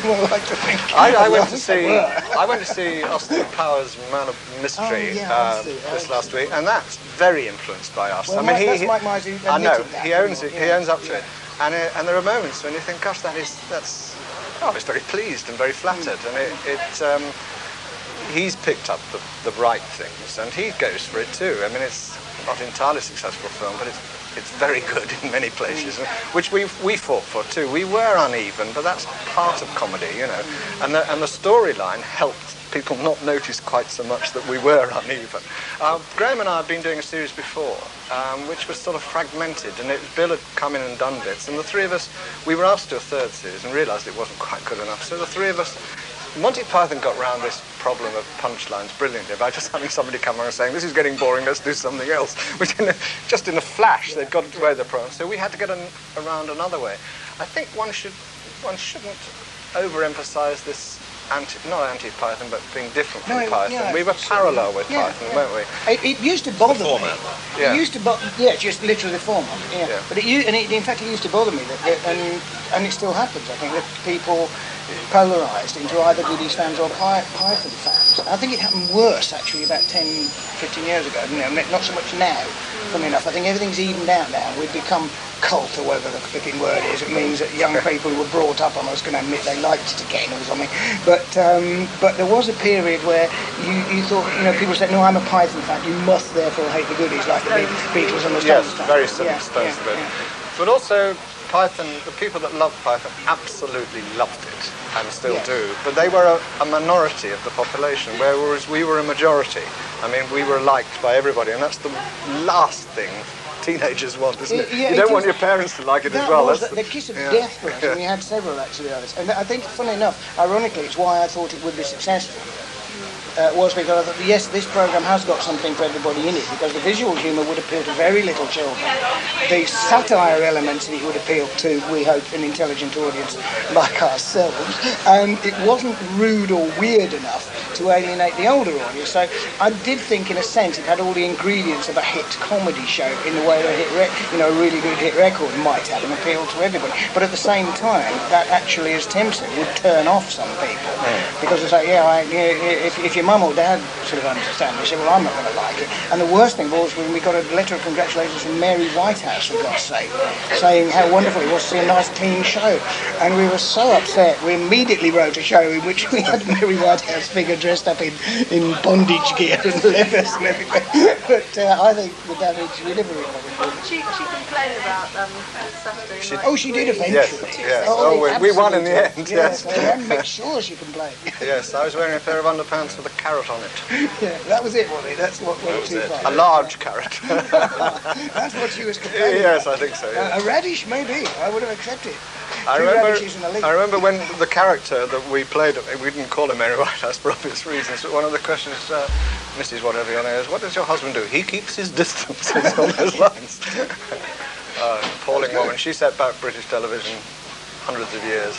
well, like to think. I went to see Austin Powers' Man of Mystery this last week, and that's very influenced by us. Well, I mean, that's Mike Myers who I know that, he owns it. He owns up to it, and there are moments when you think, gosh, I was very pleased and very flattered, and he's picked up the right things, and he goes for it too. I mean, it's not an entirely successful film, but it's very good in many places, which we fought for too. We were uneven, but that's part of comedy, you know. And the storyline helped people not notice quite so much that we were uneven. Graham and I had been doing a series before, which was sort of fragmented, and Bill had come in and done bits, and the three of us, we were asked to do a third series and realised it wasn't quite good enough, so the three of us, Monty Python got round this problem of punchlines brilliantly by just having somebody come along and saying, this is getting boring, let's do something else. Which just in a flash, they'd got away with the problem. So we had to get around another way. I think one shouldn't overemphasise this, not anti-Python, but being different from Python. Yeah, we were parallel with Python, weren't we? It used to bother me. Yeah. It used to just literally the format. Yeah. But in fact, it used to bother me, and it still happens, I think, that people polarised into either Goodies fans or Python fans. I think it happened worse, actually, about 10, 15 years ago. You know, not so much now, funny enough. I think everything's evened out now. We've become cult, or whatever the flipping word is. It means that young people who were brought up on us can admit they liked it again or something. But there was a period where you thought, you know, people said, no, I'm a Python fan, you must therefore hate the Goodies, like the Beatles and the Stones. Yes, very Stones. But also, Python, the people that loved Python absolutely loved it and still do, but they were a minority of the population, whereas we were a majority. I mean, we were liked by everybody, and that's the last thing teenagers want, isn't it? You don't want your parents to like it as well. That's the kiss of death for us, and we had several actually of us. And I think, funny enough, ironically, it's why I thought it would be successful. Was because I thought, yes, this programme has got something for everybody in it, because the visual humour would appeal to very little children. The satire elements it would appeal to, we hope, an intelligent audience like ourselves. And it wasn't rude or weird enough to alienate the older audience. So I did think, in a sense, it had all the ingredients of a hit comedy show in the way a really good hit record might have an appeal to everybody. But at the same time, that actually, as Tim said, would turn off some people. Because it's like, if your mum or dad sort of understand, they say, well, I'm not going to like it. And the worst thing was when we got a letter of congratulations from Mary Whitehouse, for God's sake, saying how wonderful it was to see a nice teen show. And we were so upset, we immediately wrote a show in which we had Mary Whitehouse figure dressed up in bondage gear and leathers and everything. But I think the damage we never recovered. She complained about Saturday night. Oh, she did eventually. Yes. We won in the end. Yes. I make sure she complained. Yes, I was wearing a pair of underpants with a carrot on it. Yeah, that was it, wasn't it? That's what went too far. A large carrot. That's what she was complaining Yes, about. I think so. Yes. A radish, maybe. I would have accepted. I remember when the character that we played, we didn't call him Mary Whitehouse for obvious reasons, but one of the questions, Mrs. whatever your name is, what does your husband do? He keeps his distance, on those lines. Appalling woman. She set back British television hundreds of years.